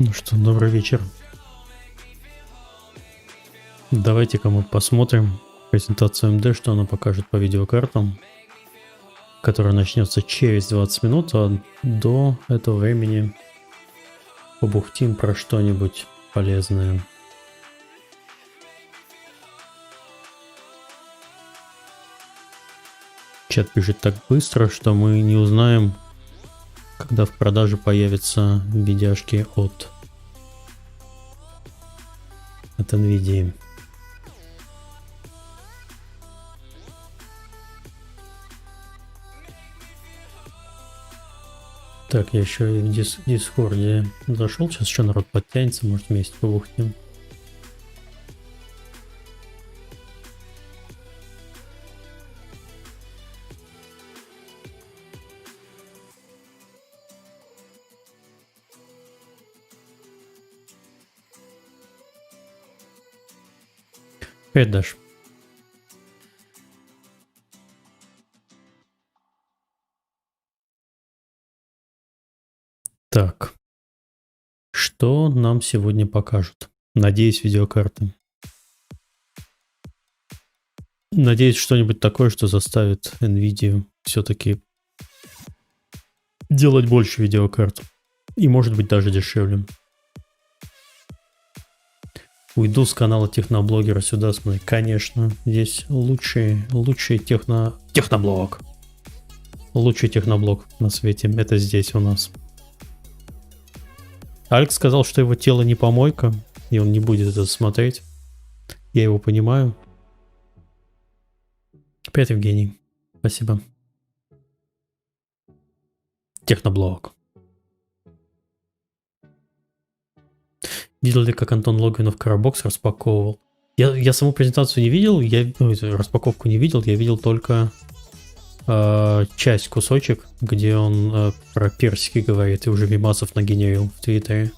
Ну что, добрый вечер. Давайте-ка мы посмотрим презентацию AMD, что она покажет по видеокартам, которая начнется через 20 минут, а до этого времени побухтим про что-нибудь полезное. Чат пишет так быстро, что мы не узнаем, когда в продаже появятся видяшки от NVIDIA. Так, я еще и в Дискорде зашел, сейчас еще народ подтянется, может вместе побухтим. Привет, Даш. Так, что нам сегодня покажут? Надеюсь, видеокарты. Надеюсь, что-нибудь такое, что заставит NVIDIA все-таки делать больше видеокарт. И может быть даже дешевле. Уйду с канала техноблогера сюда, смотри. Конечно, здесь лучший техноблог. Лучший техноблог на свете. Это здесь у нас. Алекс сказал, что его тело не помойка, и он не будет это смотреть. Я его понимаю. Привет, Евгений. Спасибо. Техноблог. Видел ли, как Антон Логвинов Карабокс распаковывал? Я саму презентацию не видел, распаковку не видел, я видел только часть, кусочек, где он про персики говорит и уже мемасов нагенерил в Твиттере.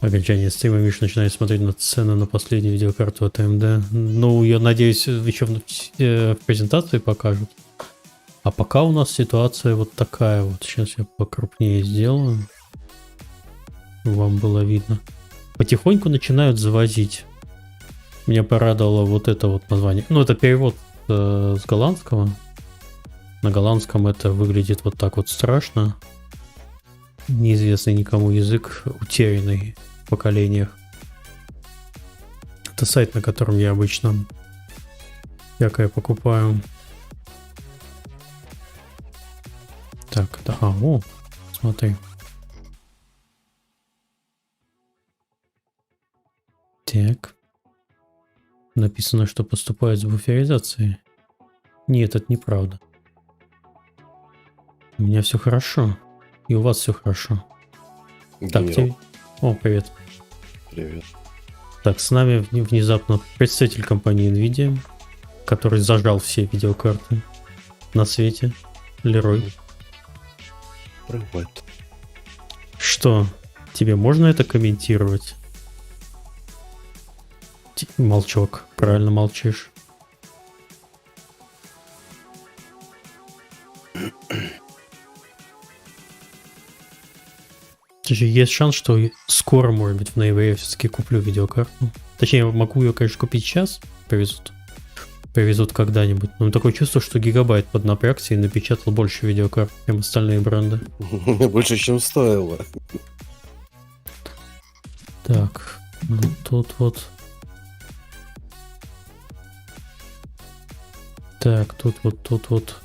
Окончание стрима Миша начинает смотреть на цены на последнюю видеокарту от AMD. Ну, я надеюсь, еще в презентации покажут. А пока у нас ситуация вот такая вот. Сейчас я покрупнее сделаю. Вам было видно. Потихоньку начинают завозить. Меня порадовало вот это вот название. Ну, это перевод с голландского. На голландском это выглядит вот так вот страшно. Неизвестный никому язык, утерянный в поколениях. Это сайт, на котором я обычно всякое покупаю. Так, да, о, смотри. Так. Написано, что поступает с буферизацией. Нет, это неправда. У меня все хорошо. И у вас все хорошо. Так, о, привет. Привет. Так, с нами внезапно представитель компании NVIDIA, который зажал все видеокарты на свете. Лерой. Привет. Что? Тебе можно это комментировать? Молчок. Правильно молчишь. Есть шанс, что скоро, может быть, в ноябре я все-таки куплю видеокарту. Точнее, могу ее, конечно, купить сейчас. Привезут когда-нибудь. Но такое чувство, что Гигабайт поднапрягся и напечатал больше видеокарт, чем остальные бренды. Больше, чем стоило. Так, ну тут вот. Так, тут вот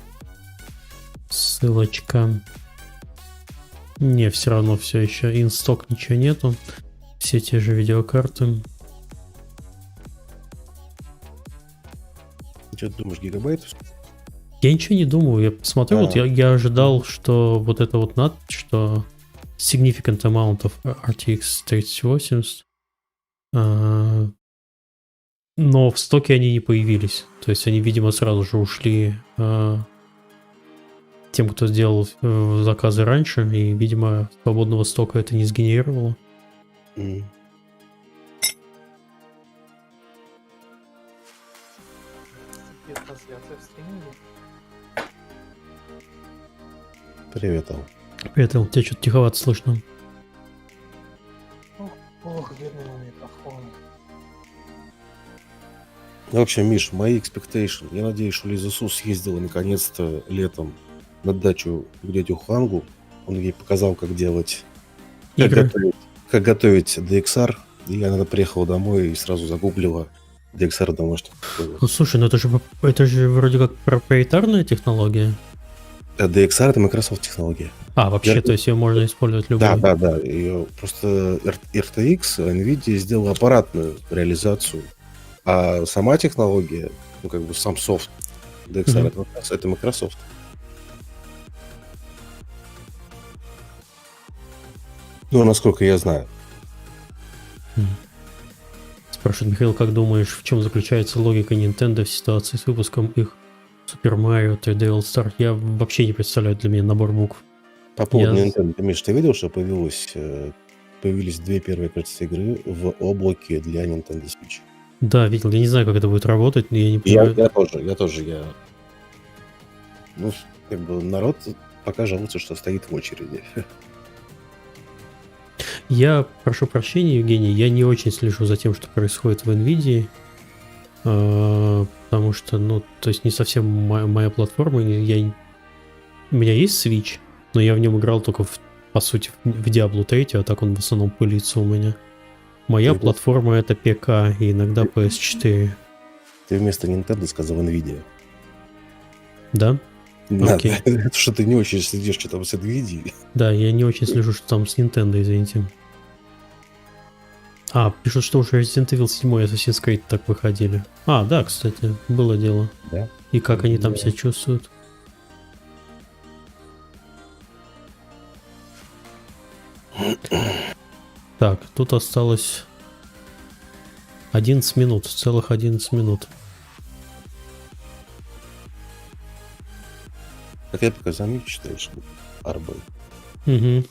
ссылочка. Не, все равно все еще инсток ничего нету. Все те же видеокарты. Что ты думаешь, гигабайт? Я ничего не думаю. Я посмотрю, вот я ожидал, что вот это вот надпись, что significant amount of RTX 3080. Но в стоке они не появились. То есть они, видимо, сразу же ушли тем, кто сделал заказы раньше, и, видимо, свободного стока это не сгенерировало. Трансляция в стриминге. Привет, Ал. Привет, Эл, тебя что-то тиховато слышно. Плохо видно на микрофон. В общем, Миш, мои expectation. Я надеюсь, что Лиза Су съездила наконец-то летом на дачу к дядю Хангу. Он ей показал, как делать... Игры. Как готовить DXR. И она приехала домой и сразу загуглила DXR в домашних условиях. Ну слушай, ну это же вроде как проприетарная технология. DXR — это Microsoft технология. Вообще, Я- то есть ее можно использовать любой. Да. Ее просто RTX NVIDIA сделала аппаратную реализацию. А сама технология, ну как бы сам софт DXR, это Microsoft. Ну, насколько я знаю. Спрашивает Михаил, как думаешь, в чем заключается логика Nintendo в ситуации с выпуском их Super Mario 3D All Star? Я вообще не представляю для меня набор букв. По поводу Я- Nintendo, Миш, ты видел, что появились две первые, кажется, игры в облаке для Nintendo Switch? Да, видел, я не знаю, как это будет работать, но я не понимаю. Я тоже. Ну, как бы народ пока жалуется, что стоит в очереди. Я прошу прощения, Евгений, я не очень слежу за тем, что происходит в NVIDIA, потому что, ну, то есть не совсем моя платформа. У меня есть Switch, но я в нем играл только, по сути, в Diablo 3, а так он в основном пылится у меня. Моя Ты- платформа — это ПК и иногда PS4. Ты вместо Nintendo сказал NVIDIA. Да? Да, Окей. это что ты не очень следишь, что там с NVIDIA. Да, я не очень слежу, что там с Nintendo, извините. Пишут, что уже Resident Evil 7 и Assassin's Creed так выходили. Да, кстати, было дело. Да. И как они там Да. себя чувствуют? Так, тут осталось 11 минут, целых 11 минут. Так я пока замечу, считаешь, РБ. Угу.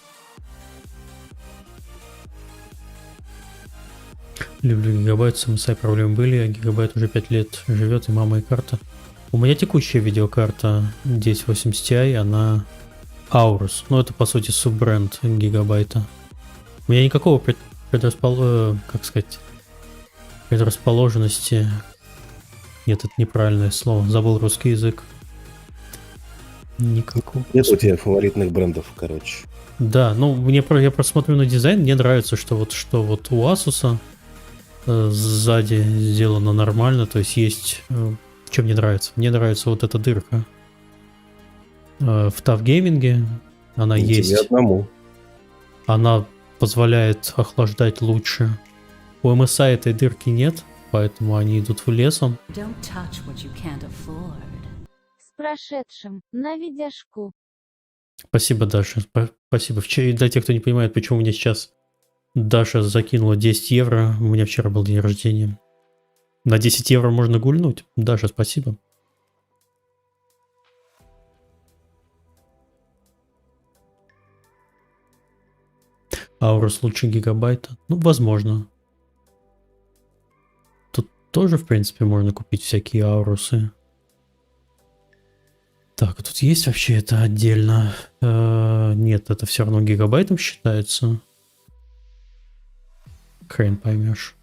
Люблю гигабайт, с MSI проблемы были, а гигабайт уже 5 лет живет, и мама, и карта. У меня текущая видеокарта 1080 Ti, она Aorus. Ну, это, по сути, суббренд гигабайта. У меня никакого предрасположенности... Нет, это неправильное слово. Забыл русский язык. Никакого. Нет у тебя фаворитных брендов, короче. Да, ну, я просто смотрю на дизайн, мне нравится, что вот у Asus сзади сделано нормально, то есть что мне нравится? Мне нравится вот эта дырка. В TUF-гейминге она Не есть. тебе одному. Она позволяет охлаждать лучше. У MSI этой дырки нет, поэтому они идут в лесом. Don't touch what you can't afford. С прошедшим, на видяшку. Спасибо, Даша. Спасибо. Для тех, кто не понимает, почему мне сейчас Даша закинула 10 евро. У меня вчера был день рождения. На 10 евро можно гульнуть. Даша, спасибо. Aorus лучше гигабайта? Ну, возможно. Тут тоже, в принципе, можно купить всякие аурусы. Так, а тут есть вообще это отдельно? Нет, это все равно гигабайтом считается. Хрен поймешь.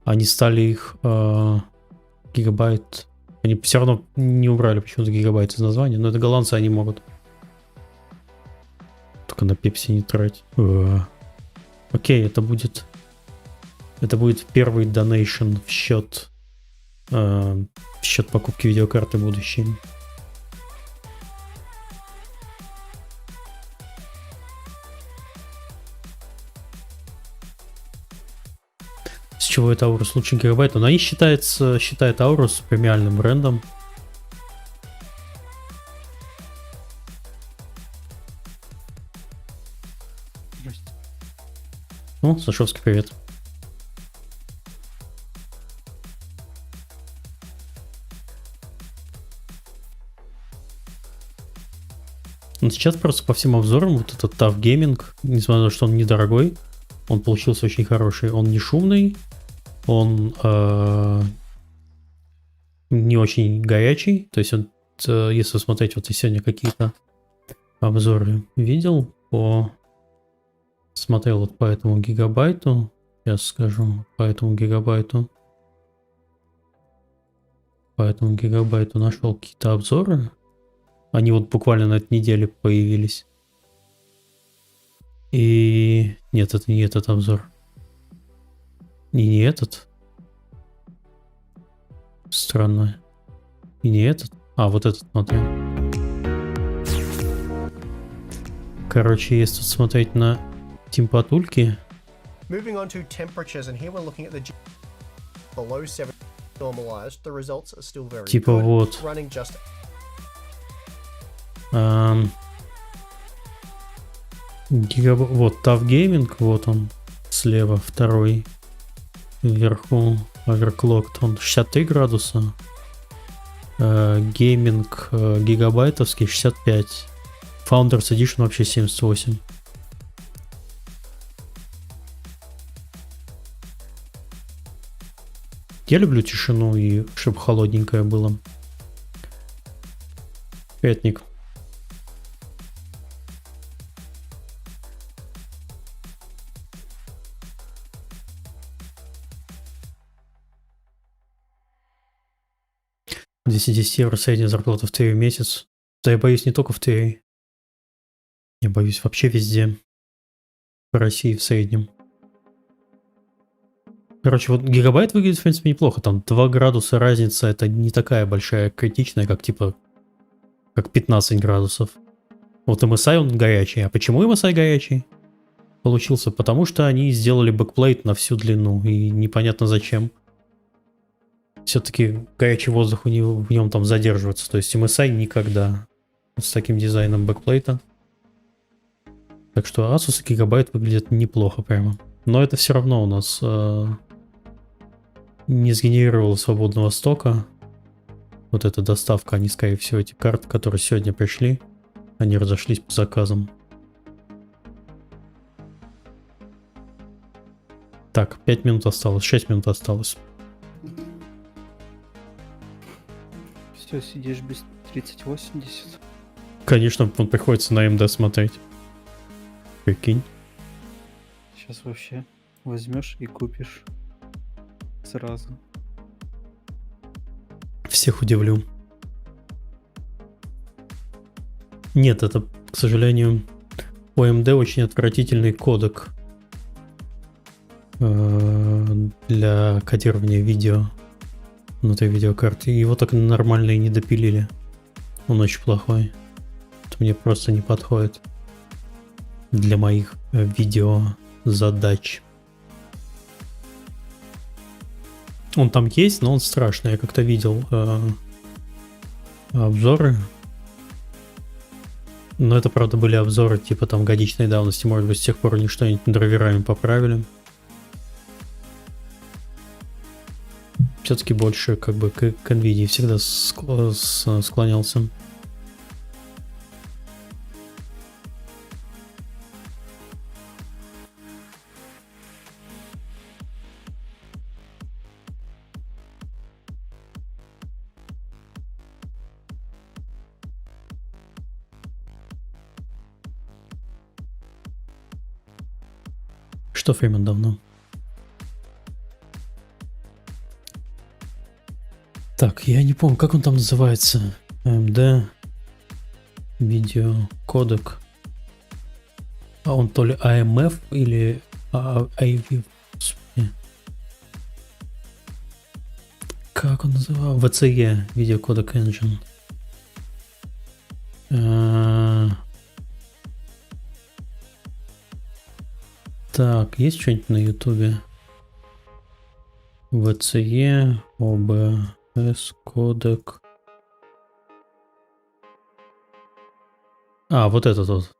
Они стали их гигабайт. Они все равно не убрали почему-то гигабайт из названия, но это голландцы, они могут. Только на пепси не трать. Окей, это будет первый донейшн в счет покупки видеокарты будущей. С чего это Aorus лучше гигабайт? Но они считают Aorus премиальным брендом. Ну, Сашовский, привет. Но сейчас просто по всем обзорам вот этот TUF Gaming, несмотря на то, что он недорогой, он получился очень хороший. Он не шумный, он не очень горячий, то есть он если смотреть, вот я сегодня какие-то обзоры видел смотрел вот по этому гигабайту, сейчас скажу, по этому гигабайту нашел какие-то обзоры, они вот буквально на этой неделе появились. И нет, это не этот обзор. И не этот. Странно. И не этот. А, вот этот смотрел. Короче, если тут смотреть на температурки. Moving on to temperatures, and here we're looking at the below 7 normalized. The results are still very Типа good. вот. Running just Вот Tough Gaming, вот он слева, второй вверху, overclocked, он 63 градуса, гейминг гигабайтовский 65, Founders Edition вообще 78. Я люблю тишину и чтобы холодненькое было. Этник. €210 средняя зарплата в Твери в месяц. Да я боюсь не только в Твери. Я боюсь вообще везде. По России в среднем. Короче, вот гигабайт выглядит, в принципе, неплохо. Там 2 градуса разница, это не такая большая критичная, как 15 градусов. Вот MSI он горячий. А почему MSI горячий получился? Потому что они сделали бэкплейт на всю длину. И непонятно зачем. Все-таки горячий воздух в нем там задерживается. То есть MSI никогда с таким дизайном бэкплейта. Так что Asus гигабайт выглядит неплохо прямо. Но это все равно у нас не сгенерировало свободного стока. Вот эта доставка, они, скорее всего, эти карты, которые сегодня пришли, они разошлись по заказам. Так, 5 минут осталось, 6 минут осталось. Все, сидишь без 3080. Конечно, он приходится на AMD смотреть. Прикинь. Сейчас вообще возьмешь и купишь сразу. Всех удивлю. Нет, это, к сожалению, у AMD очень отвратительный кодек для кодирования видео внутри видеокарты. Его так нормально и не допилили. Он очень плохой. Это мне просто не подходит для моих видео задач. Он там есть, но он страшный. Я как-то видел обзоры. Но это, правда, были обзоры типа там годичной давности. Может быть, с тех пор они что-нибудь драйверами поправили. Все-таки больше как бы к NVIDIA всегда склонялся. Что Фриман давно? Так, я не помню, как он там называется. AMD видео кодек. А он то ли AMF или AV. Как он называл? VCE видео кодек engine. Так, есть что-нибудь на ютубе? VCE, OBS, кодек. А, вот этот вот.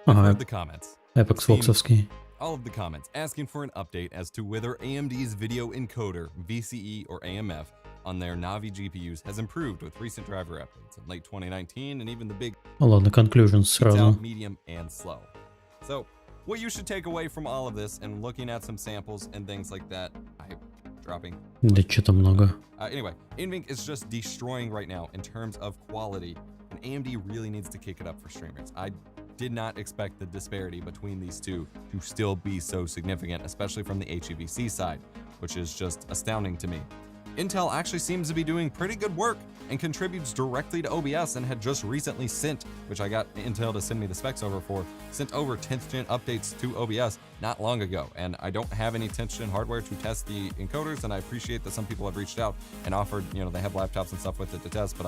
Ага, Apex Vox'овский. All of the comments asking for an update as to whether AMD's video encoder, VCE or AMF, on their Navi GPUs has improved with recent driver updates in late 2019 and even the big Ладно, conclusions сразу. out, medium, and slow. So, what you should take away from all of this and looking at some samples and things like that, I dropping. Да что-то много. Anyway, NVINC is just destroying right now in terms of quality, and AMD really needs to kick it up for streamers. I did not expect the disparity between these two to still be so significant, especially from the HEVC side, which is just astounding to me. Intel actually seems to be doing pretty good work and contributes directly to OBS and had just recently sent, which I got Intel to send me the specs over for, sent over 10th gen updates to OBS not long ago. And I don't have any 10th gen hardware to test the encoders, and I appreciate that some people have reached out and offered, you know, they have laptops and stuff with it to test, but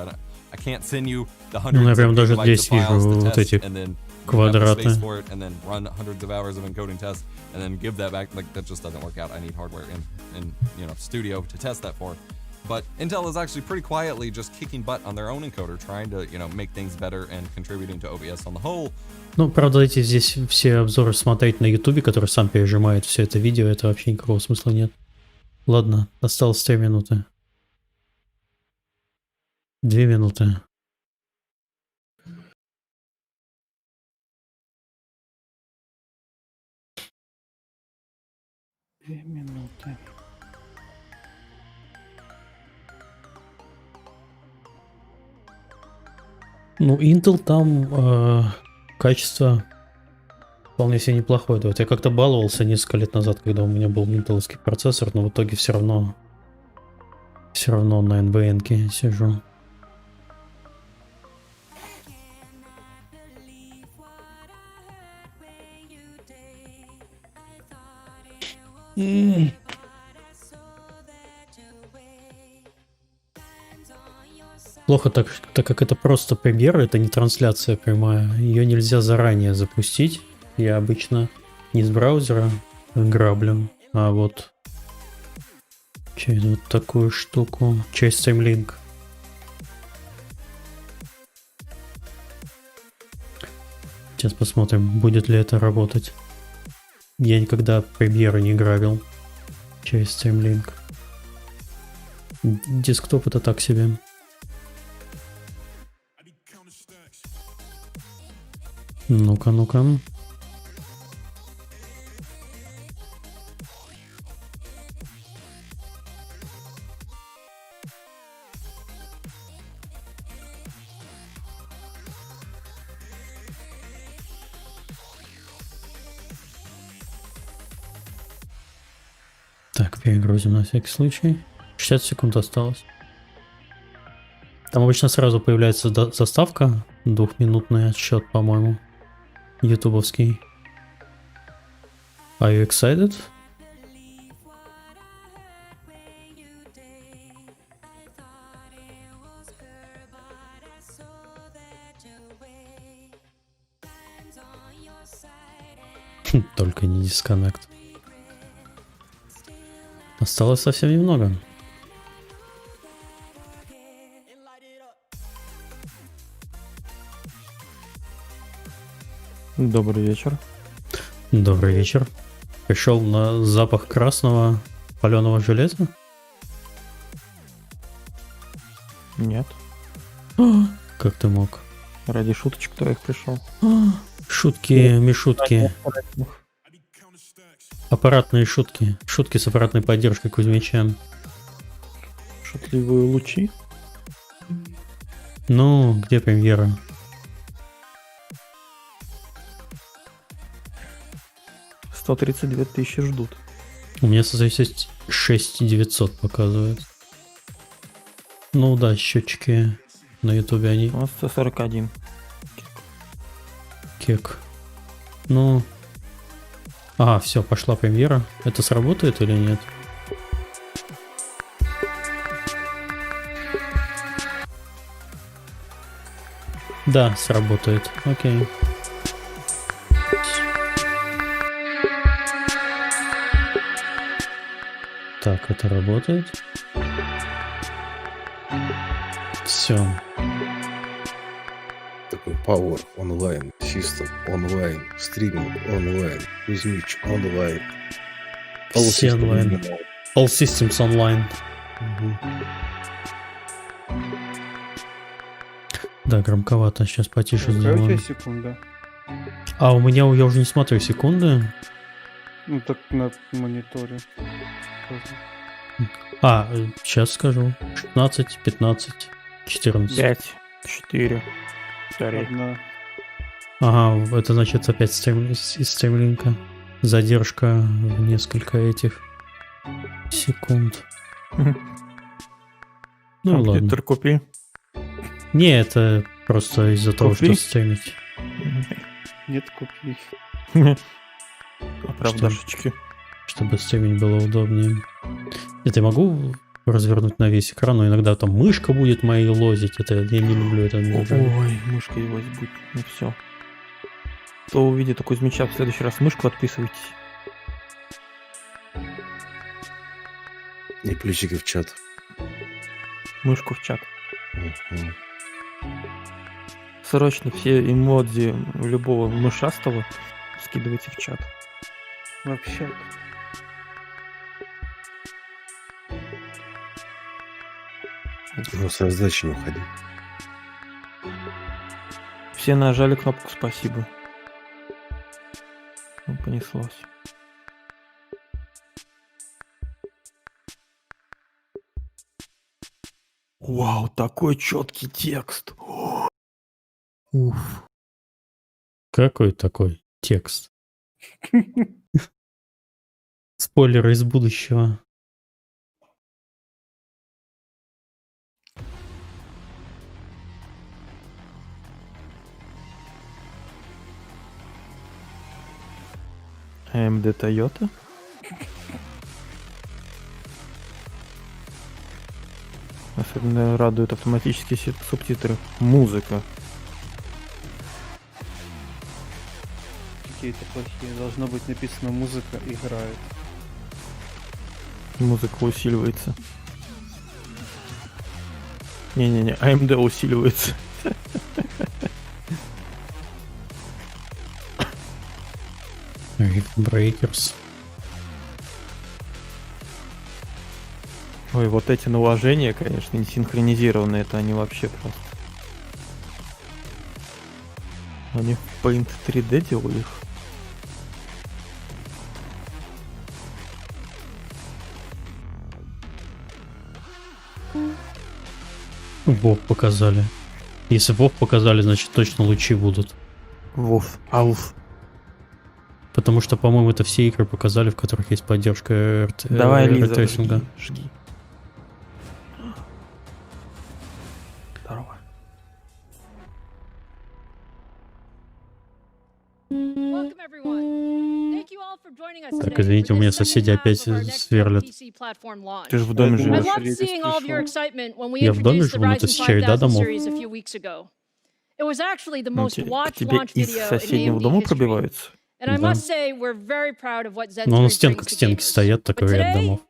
I can't send you the hundreds of прям даже gigabytes of здесь вижу files to вот test эти and then квадраты. space for it and then run hundreds of hours of encoding tests and then give that back. Like, that just doesn't work out. I need hardware in you know, studio to test that for. But Intel is actually pretty quietly just kicking butt on their own encoder, trying to, you know, make things better and contributing to OBS on the whole. Ну, правда, эти здесь все обзоры смотреть на Ютубе, который сам пережимает все это видео, это вообще никакого смысла нет. Ладно, осталось 3 минуты. 2 минуты. Две минуты. Ну, Intel там качество вполне себе неплохое. Вот я как-то баловался несколько лет назад, когда у меня был интеловский процессор, но в итоге все равно на NVN-ке сижу. Плохо, так как это просто премьера, это не трансляция прямая. Ее нельзя заранее запустить. Я обычно не с браузера граблю, а вот через вот такую штуку, через Streamlink. Сейчас посмотрим, будет ли это работать. Я никогда премьеры не грабил через Streamlink. Десктоп это так себе. Ну-ка, ну-ка. Так, перегрузим на всякий случай. 60 секунд осталось. Там обычно сразу появляется заставка, 2-минутный отсчет, по-моему, ютубовский. Are you excited? Только не дисконнект. Осталось совсем немного. Добрый вечер. Добрый вечер. Пришел на запах красного паленого железа? Нет. Как ты мог? Ради шуточек твоих пришел. Шутки, мишутки. Аппаратные шутки. Шутки с аппаратной поддержкой Кузьмича. Шутливые лучи. Ну, где премьера? $132 тысячи ждут. У меня 6900 показывает. Ну да, счетчики на ютубе они. У нас 141. Кек. Ну. Ага, все, пошла премьера. Это сработает или нет? Да, сработает. Окей. Так, это работает. Все. Такой Power онлайн, System онлайн, стриминг онлайн, Кузьмич онлайн. Все онлайн. All systems online. Да, громковато. Сейчас потише Какая у сделаем. тебя секунда? А у меня, я уже не смотрю секунды. Ну так на мониторе. Сейчас скажу. 16, 15, 14. 5, 4, 3. Одна. Ага, это значит опять из стримлинка. Задержка в несколько этих секунд. Ну ладно. Компьютер купи. Не, это просто из-за того, что Купи? стримить. Нет, купи. Оправдашечки. Чтобы стримить было удобнее. Это я могу развернуть на весь экран, но иногда там мышка будет моей лозить. Это я не люблю это. Ой, мышка его будет. Ну все. Кто увидит у Кузьмича в следующий раз мышку, отписывайтесь. И плюсики в чат. Мышку в чат. Мгм. Срочно все эмодзи любого мышастого скидывайте в чат. Вообще. Ну, с раздачи не уходи. Все нажали кнопку «Спасибо». Ну, понеслось. Вау, такой четкий текст. Уф. Какой такой текст? Спойлеры из будущего. AMD Toyota? Особенно радуют автоматические субтитры. Музыка. Какие-то плохие. Должно быть написано «музыка играет». Музыка усиливается. Не-не-не, AMD усиливается. Breakers. Ой, вот эти наложения, конечно, не синхронизированные, это они вообще просто. Они в Paint 3D делали их. Вов показали. Если Вов показали, значит точно лучи будут. Вов, ауф. Потому что, по-моему, это все игры показали, в которых есть поддержка Давай, Лиза, рейтрейсинга. жги. Здорово. Так, извините, у меня соседи опять сверлят. Ты же в доме Я живешь. думаю, Я в доме живу, но ты с череда домов. Ну, к тебе из соседнего дома пробиваются? Да. Но на стенка к стенке стоят, такой ряд домов.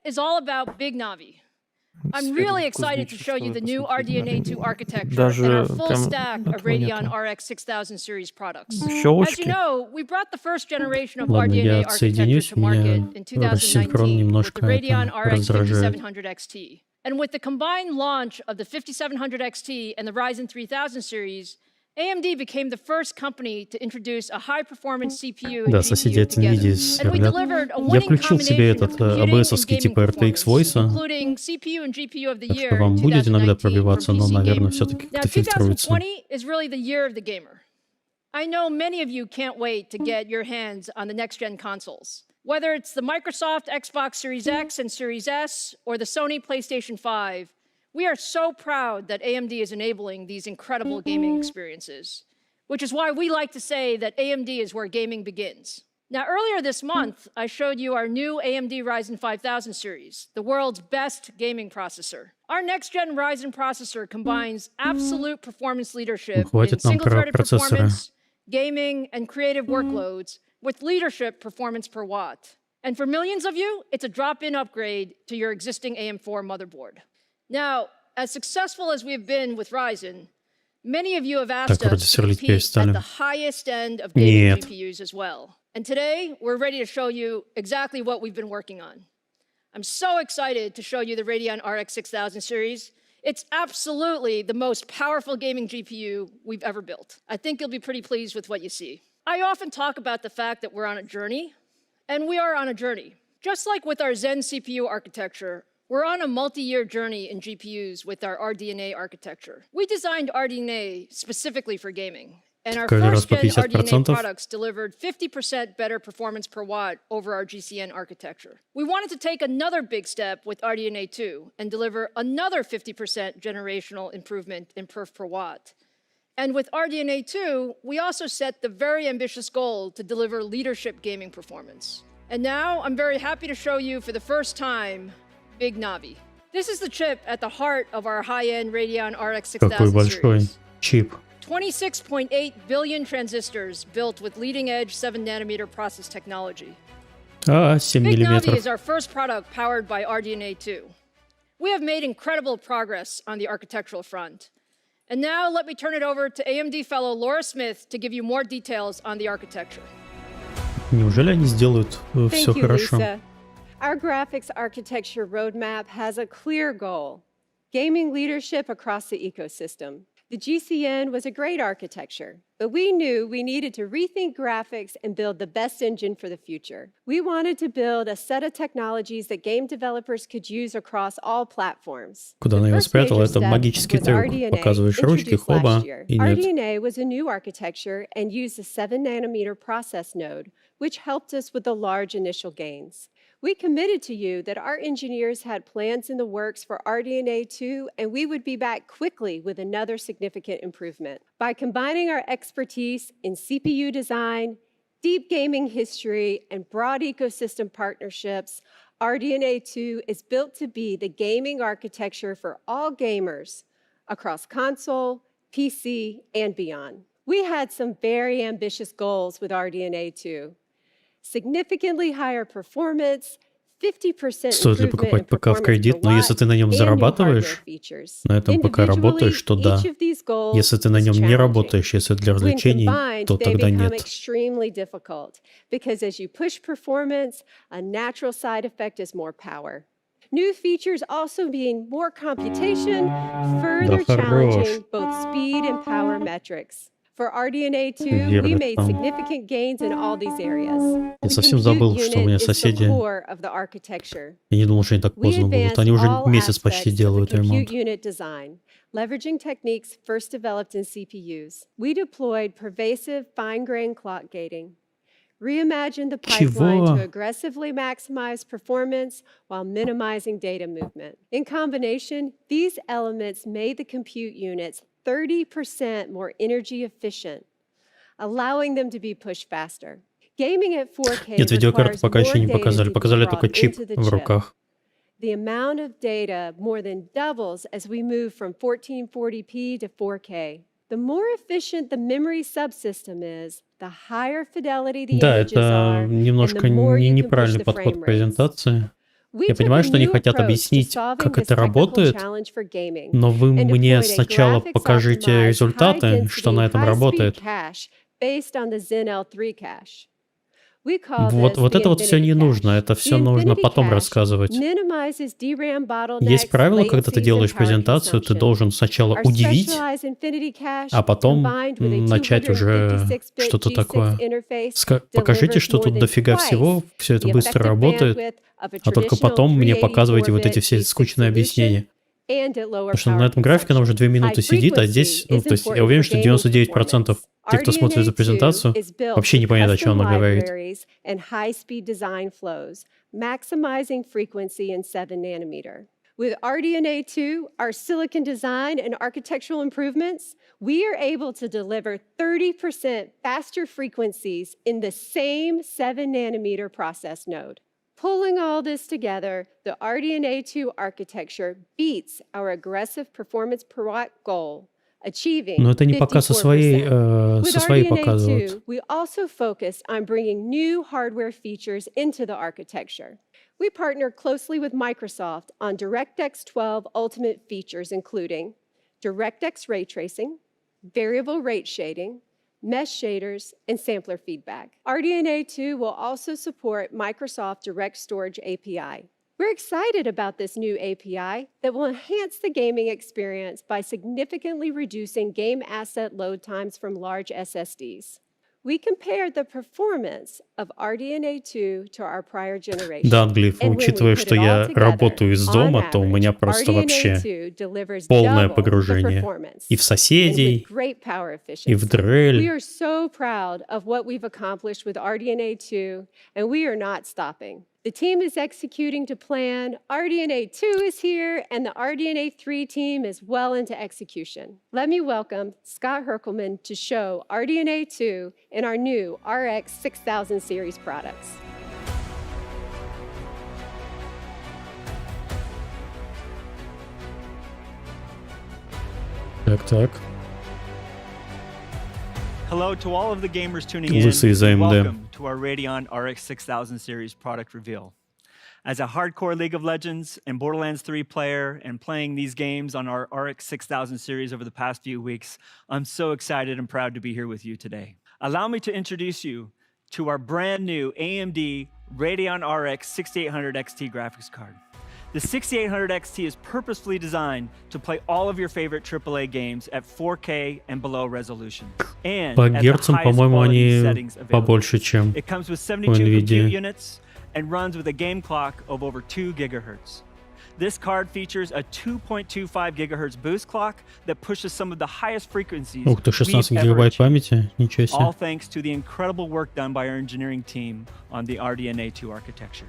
I'm really excited to show you the new RDNA 2 architecture and our full stack of Radeon RX 6000 series products. As you know, we brought the first generation of Ладно, я RDNA architecture отсоединюсь, to market меня in рассинхрон 2019 with немножко the Radeon это RX раздражает. 5700 XT. And with the combined launch of the 5700 XT and the Ryzen 3000 series, AMD became the first company to introduce a high-performance CPU and Да, соседи GPU от NVIDIA together. And we сверлят. delivered a Я winning включил себе combination of этот computing and ABS-овский gaming типа RTX performance, Voice, including CPU and GPU of the так year что вам in будет иногда 2019 пробиваться, from но, PC наверное, Gamer. все-таки Now, как-то фильтруется. 2020 is really the year of the gamer. I know many of you can't wait to get your hands on the next-gen consoles. Whether it's the Microsoft Xbox Series X and Series S or the Sony PlayStation 5, we are so proud that AMD is enabling these incredible gaming experiences, which is why we like to say that AMD is where gaming begins. Now, earlier this month, I showed you our new AMD Ryzen 5000 series, the world's best gaming processor. Our next-gen Ryzen processor combines absolute performance leadership in Хватит нам про single-threaded процессоры. performance, gaming, and creative workloads with leadership performance per watt. And for millions of you, it's a drop-in upgrade to your existing AM4 motherboard. Now, as successful as we've been with Ryzen, many of you have asked Так, вроде us to сверлить compete at перестали. the highest end of gaming Нет. GPUs as well. And today, we're ready to show you exactly what we've been working on. I'm so excited to show you the Radeon RX 6000 series. It's absolutely the most powerful gaming GPU we've ever built. I think you'll be pretty pleased with what you see. I often talk about the fact that we're on a journey, and we are on a journey. Just like with our Zen CPU architecture, We're on a multi-year journey in GPUs with our RDNA architecture. We designed RDNA specifically for gaming, and our Каждый раз по first-gen RDNA 50%. products delivered 50% better performance per watt over our GCN architecture. We wanted to take another big step with RDNA 2 and deliver another 50% generational improvement in perf per watt. And with RDNA 2, we also set the very ambitious goal to deliver leadership gaming performance. And now I'm very happy to show you for the first time Big Navi. This is the chip at the heart of our high-end Radeon RX Какой 6000 большой series. чип. 26.8 billion transistors built with leading-edge 7-nanometer process technology. 7 Big Navi миллиметров. is our first product powered by RDNA 2. We have made incredible progress on the architectural front. And now let me turn it over to AMD fellow Laura Smith to give you more details on the architecture. Неужели они сделают все Thank you, хорошо? Lisa. Our graphics architecture roadmap has a clear goal: gaming leadership across the ecosystem. The GCN was a great architecture, but we knew we needed to rethink graphics and build the best engine for the future. We wanted to build a set of technologies that game developers could use across all platforms. Куда она его спрятала? Это магический трюк. Показываешь ручки, хоба, и нет. RDNA was a new architecture and used a 7-nanometer process node, which helped us with the large initial gains. We committed to you that our engineers had plans in the works for RDNA 2, and we would be back quickly with another significant improvement. By combining our expertise in CPU design, deep gaming history, and broad ecosystem partnerships, RDNA 2 is built to be the gaming architecture for all gamers across console, PC, and beyond. We had some very ambitious goals with RDNA 2. Significantly higher performance, 50% Стоит ли покупать ПК в кредит? Но если ты на нем зарабатываешь, на этом ПК работаешь, то да. Если ты на нем не работаешь, если для развлечений, то тогда нет. Extremely difficult because as you push performance, a natural side effect is more power. New features also mean more computation, further challenging both speed and power metrics. For RDNA 2, we made significant gains in all these areas. Я совсем забыл, что у меня соседи. Я не думал, что они так поздно будут. Они уже месяц почти делают ремонт. Leveraging techniques first developed in CPUs, we deployed pervasive fine-grained clock gating. Reimagined the pipeline to aggressively maximize performance while minimizing data movement. In combination, these elements made the compute units 30% more energy efficient, allowing them to be pushed faster. Gaming at 4K Нет, видеокарту пока еще не показали. Показали только чип в руках. The amount of data more than doubles as we move from 1440p to 4K. The more efficient the memory subsystem is, the higher fidelity the images are, and the more you can push the frame rates. Я понимаю, что они хотят объяснить, как это работает, но вы мне сначала покажите результаты, что на этом работает. Вот это вот все не нужно, это все нужно потом рассказывать. Есть правило, когда ты делаешь презентацию, ты должен сначала удивить, а потом начать уже что-то такое. Покажите, что тут дофига всего, все это быстро работает, а только потом мне показывайте вот эти все скучные объяснения. Потому что на этом графике она уже 2 минуты сидит, а здесь, то есть я уверен, что 99% тех, кто смотрит за презентацию, вообще не понятно, о чем она говорит. With RDNA 2, our silicon design and architectural improvements, we are able to deliver 30% faster frequencies in the same 7-nanometer process node. Pulling all this together, the RDNA 2 architecture beats our aggressive performance per watt goal, achieving 54%. Но это не пока со своей показывают. We also focused on bringing new hardware features into the architecture. We partner closely with Microsoft on DirectX 12 Ultimate features, including DirectX ray tracing, variable rate shading, mesh shaders, and sampler feedback. RDNA 2 will also support Microsoft Direct Storage API. We're excited about this new API that will enhance the gaming experience by significantly reducing game asset load times from large SSDs. We compared the performance of RDNA 2 to our prior generation. Да, Англиев, And when we учитывая, put что it all я together, работаю из on дома, то у меня average, просто вообще RDNA 2 delivers полное double the погружение performance и в and with соседей, great power и в efficiency. We дрель. are so proud of what we've accomplished with RDNA 2, and we are not stopping. The team is executing to plan, RDNA 2 is here, and the RDNA 3 team is well into execution. Let me welcome Scott Herkelman to show RDNA 2 in our new RX 6000 series products. Так. Hello to all of the gamers tuning in. Лысый из AMD. Welcome to our Radeon RX 6000 series product reveal. As a hardcore League of Legends and Borderlands 3 player and playing these games on our RX 6000 series over the past few weeks, I'm so excited and proud to be here with you today. Allow me to introduce you to our brand new AMD Radeon RX 6800 XT graphics card. The 6800 XT is purposefully designed to play all of your favorite AAA games at 4K and below resolution. And По at the герцам, highest по-моему, quality они settings available. побольше, чем It comes with у 72 compute NVIDIA. units and runs with a game clock of over 2 gigahertz. This card features a 2.25 gigahertz boost clock that pushes some of the highest frequencies Ух ты, 16 we've ever гигабайт achieved. памяти, ничего All себе. thanks to the incredible work done by our engineering team on the RDNA 2 architecture.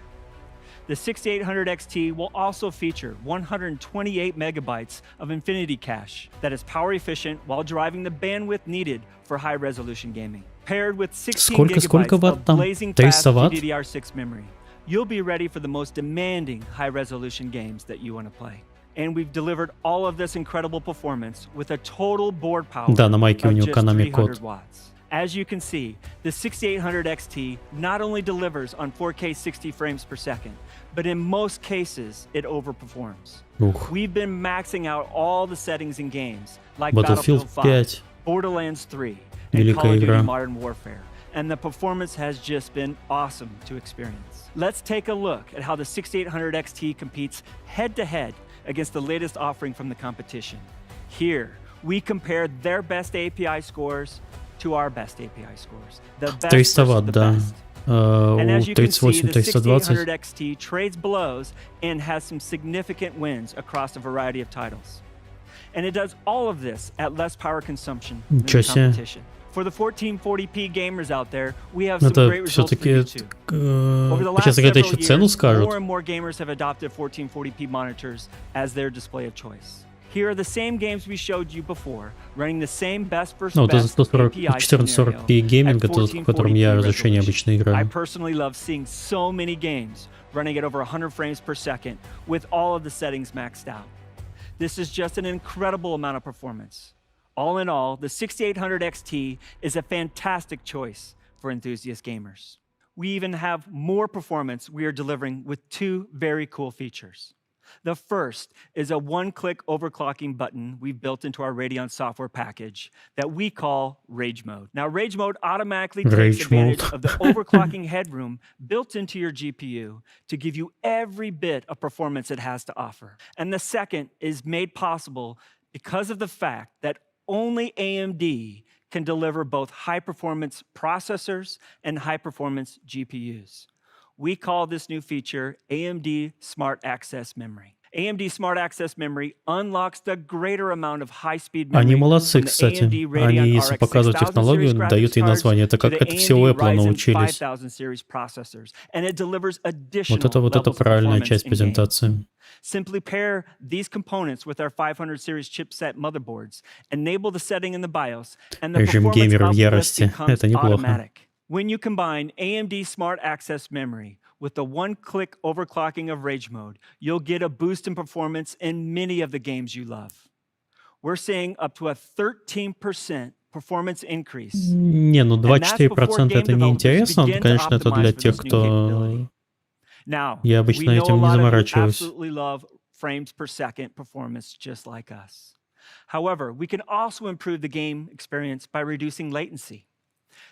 The 6800 XT will also feature 128 megabytes of Infinity Cache that is power efficient while driving the bandwidth needed for high-resolution gaming. Paired with 16 Сколько gigabytes ватт of там? blazing fast 300 ватт? GDDR6 memory, you'll be ready for the most demanding high-resolution games that you want to play. And we've delivered all of this incredible performance with a total board power Да, на майке у of него just Konami 300 код. watts. As you can see, the 6800 XT not only delivers on 4K 60 frames per second, but in most cases, it overperforms. Ух, We've been maxing out all the settings in games like Battlefield Battlefield 5, 5, Borderlands 3, and великая Call of Duty игра. Modern Warfare, and the performance has just been awesome to experience. Let's take a look at how the 6800 XT competes head-to-head against the latest offering from the competition. Here, we compare their best API scores to our best API scores. The best 300 versus ватт, the да. best. У And as you can see, the 6800 38-320. XT trades blows and has some significant wins across a variety of titles. And it does all of this at less power consumption than the Ничего себе. competition. For the 1440p gamers out there, we have some great Это results for все-таки... you too. Over the last Сейчас где-то several еще цену years, скажут. more and more gamers have adopted 1440p monitors as their display of choice. Here are the same games we showed you before, running the same best versus Ну, вот best это API 1440p гейминг, это тот, в котором я 1440p разрешение обычно resolution. I играю. personally love seeing so many games running at over 100 frames per second with all of the settings maxed out. This is just an incredible amount of performance. All in all, the 6800 XT is a fantastic choice for enthusiast gamers. We even have more performance we are delivering with two very cool features. The first is a one-click overclocking button we've built into our Radeon software package that we call Rage Mode. Now, Rage Mode automatically takes Rage advantage mode. of the overclocking headroom built into your GPU to give you every bit of performance it has to offer. And the second is made possible because of the fact that only AMD can deliver both high-performance processors and high-performance GPUs. We call this new feature AMD Smart Access Memory. AMD Smart Access Memory unlocks the greater amount of high-speed memory Они молодцы, from the кстати. AMD Radeon Они, если RX показывают 6000 технологию, series дают ей graphics название. Это cards как to the это все у AMD Apple Ryzen научились. 5000 series processors, and it delivers additional Вот это levels of правильная performance часть in games. презентации. Simply pair these components with our 500 series chipset motherboards, enable the setting in the BIOS, and the Режим performance геймера в uplift ярости. becomes Это неплохо. automatic. When you combine AMD Smart Access Memory with the one-click overclocking of Rage Mode, you'll get a boost in performance in many of the games you love. We're seeing up to a 13% performance increase. Не, ну And that's before 24% game это не developers интересно. begin to Конечно, это для optimize for тех, this new capability. кто... Now, Я we обычно know a этим не lot of you заморачиваюсь. absolutely love frames per second performance just like us. However, we can also improve the game experience by reducing latency.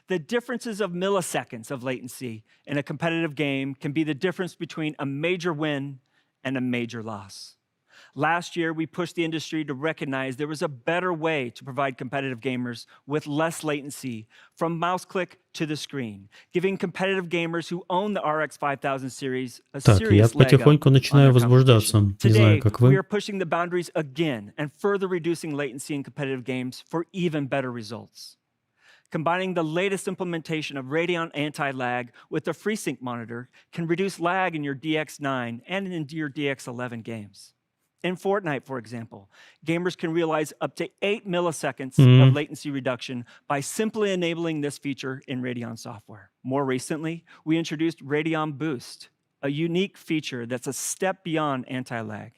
The differences of milliseconds of latency in a competitive game can be the difference between a major win and a major loss. Last year, we pushed the industry to recognize there was a better way to provide competitive gamers with less latency from mouse click to the screen, giving competitive gamers who own the RX 5000 series a Так, я serious leg up потихоньку on начинаю their возбуждаться. competition. Не знаю, Today, как we вы. are pushing the boundaries again and further reducing latency in competitive games for even better results. Combining the latest implementation of Radeon anti-lag with the FreeSync monitor can reduce lag in your DX9 and in your DX11 games. In Fortnite, for example, gamers can realize up to 8 milliseconds of latency reduction by simply enabling this feature in Radeon software. More recently, we introduced Radeon Boost, a unique feature that's a step beyond anti-lag.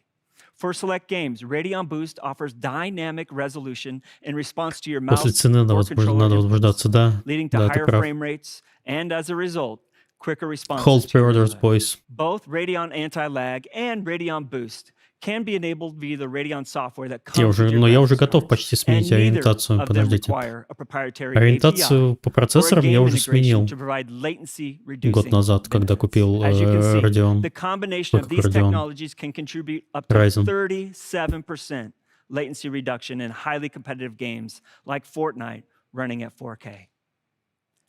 For select games, Radeon Boost offers dynamic resolution in response to your mouse После цены or controller надо inputs, возбуждаться, да. leading to Да, ты higher прав. frame rates and, as a result, quicker responses Hold to your pre-orders, reload. boys. Both Radeon Anti-Lag and Radeon Boost can be enabled via the Radeon software that comes with your Я уже graphics готов cards, почти and сменить neither ориентацию. of them Подождите. require a proprietary Ориентацию API по or a процессорам я game уже сменил integration to provide latency год reducing назад, когда benefits. купил As you can see, Radeon. the combination of Как these Radeon? technologies can contribute up to Ryzen. 37% latency reduction in highly competitive games like Fortnite running at 4K.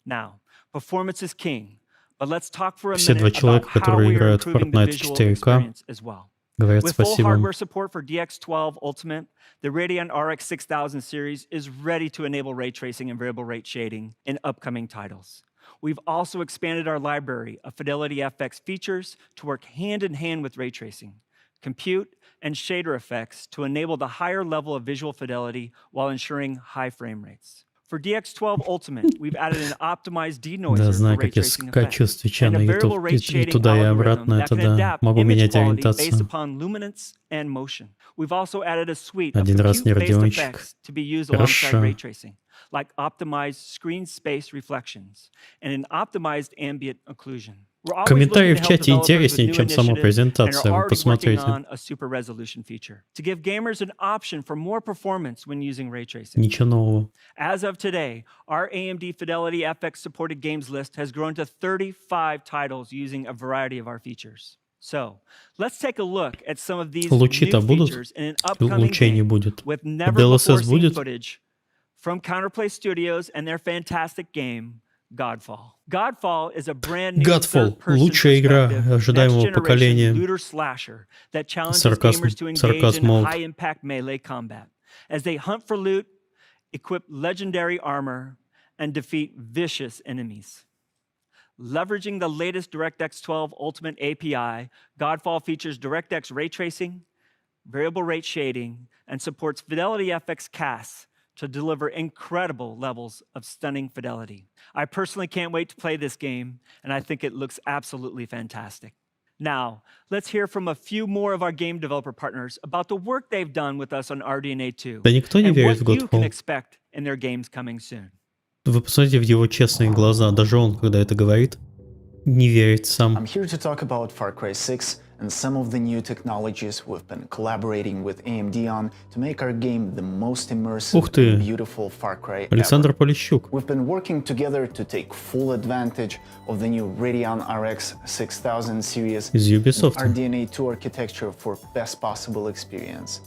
Now, performance is king, but let's talk for a Все два minute about человека, how которые we are играют в improving the Fortnite в visual 4К, experience as well. говорят With full спасибо. hardware support for DX12 Ultimate, the Radeon RX 6000 series is ready to enable ray tracing and variable rate shading in upcoming titles. We've also expanded our library of Fidelity FX features to work hand in hand with ray tracing, compute, and shader effects to enable the higher level of visual fidelity while ensuring high frame rates. For DX12 Ultimate, we've added an optimized Да, denoiser for знаю, ray как я tracing скачу effects свеча and на a YouTube variable rate и shading туда и algorithm обратно. that Это can да. adapt Могу image менять quality based ориентацию. upon luminance and motion. We've also added a suite of Один раз не compute-based Radeonчик. effects to be used alongside Хорошо. ray tracing, like optimized screen space reflections and an optimized ambient occlusion. We're always Комментарии looking в to help чате developers with интереснее, new чем сама initiatives and are презентация. Вы already working посмотрите. on a super resolution feature to give gamers an option for more performance when using ray tracing. Ничего нового. As of today, our AMD Fidelity FX supported games list has grown to 35 titles using a variety of our features. So, let's take a look at some of these new Лучи-то будут? features in an upcoming Лучей не game будет. with never DLSS before seen будет? footage from Counterplay Studios and their fantastic game Godfall. Godfall is a brand new Godfall. third-person Лучшая игра perspective, ожидаемого next-generation поколения. looter slasher that challenges Сарказм, gamers to engage сарказм in молот. high-impact melee combat as they hunt for loot, equip legendary armor, and defeat vicious enemies. Leveraging the latest DirectX 12 Ultimate API, Godfall features DirectX ray tracing, variable rate shading, and supports Fidelity FX casts to deliver incredible levels of stunning fidelity. I personally can't wait to play this game, and I think it looks absolutely fantastic. Now, let's hear from a few more of our game developer partners about the work they've done with us on RDNA 2 Да никто не and верит в what you can Godfall. expect in their games coming soon. Вы посмотрите в его честные глаза. Даже он, когда это говорит, не верит сам. I'm here to talk about Far Cry 6 and some of the new technologies we've been collaborating with AMD on to make our game the most immersive Ух ты. and beautiful Far Cry Александр ever. Полищук. We've been working together to take full advantage of the new Radeon RX 6000 series Из Ubisoft. and RDNA 2 architecture for best possible experience.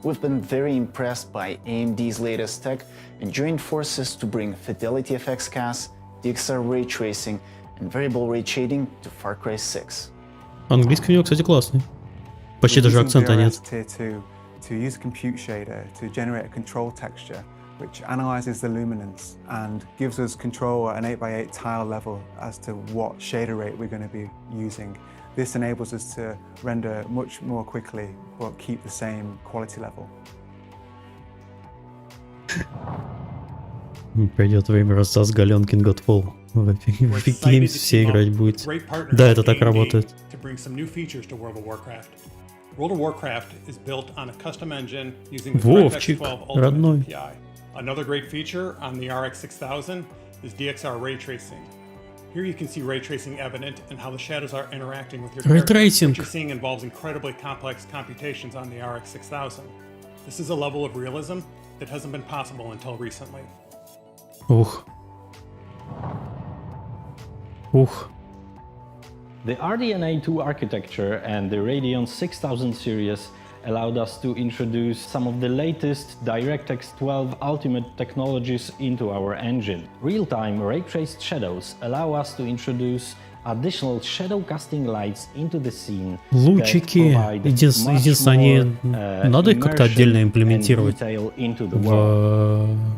We've been very impressed by AMD's latest tech and joined forces to bring Fidelity FX casts, DXR ray tracing, and variable rate shading to Far Cry 6. Английский у него, кстати, классный. Почти даже акцента нет. Tier 2 to use a compute shader to generate a control texture which analyzes the luminance and gives us control at an 8x8 tile level as to what shader rate we're going to be using. This enables us to render much more quickly but keep the same quality level. Придет время, раздаст Галенкин Godfall. В Epic Games все играть будет. Да, это так работает. World of Warcraft is built on a custom engine using the Вовчик, DirectX 12 родной. Ultimate API. Another great feature on the RX 6000 is DXR ray tracing. Here you can see ray tracing evident in how the shadows are interacting with your Ray character. tracing. What you're seeing involves incredibly complex computations on the RX 6000. This is a level of realism that hasn't been possible until recently. Ух. Ух. The RDNA 2 architecture and the Radeon 6000 series allowed us to introduce some of the latest DirectX 12 Ultimate technologies into our engine. Real-time ray-traced shadows allow us to introduce additional shadow casting lights into the scene. Лучики. Единственное, они надо их как-то отдельно имплементировать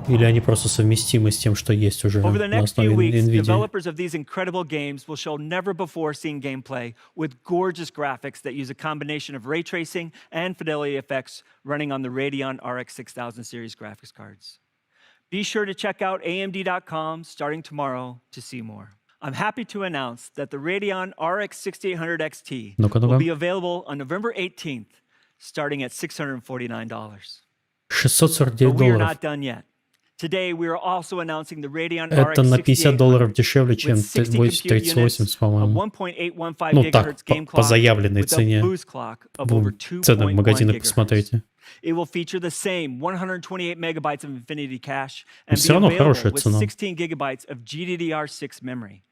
или они просто совместимы с тем, что есть уже Over the на next основе few weeks, NVIDIA. developers of these incredible games will show never-before-seen gameplay with gorgeous graphics that use a combination of ray tracing and fidelity effects running on the Radeon RX 6000 series graphics cards. Be sure to check out AMD.com starting tomorrow to see more. I'm happy to announce that the Radeon RX 6800 XT will be available on November 18th, starting at $649. But we are $649. not done yet. Today, we are also announcing the Radeon Это RX на $50 дешевле, чем with 60 compute 3080, units, a по-моему. 1.815 Ну так, gigahertz game по clock заявленной with a цене. boost clock of over Цены в 2.1 магазинах gigahertz. посмотрите. It will feature the same 128 megabytes of Infinity cache and Всё be равно available хорошая with цена. 16 gigabytes of GDDR6 memory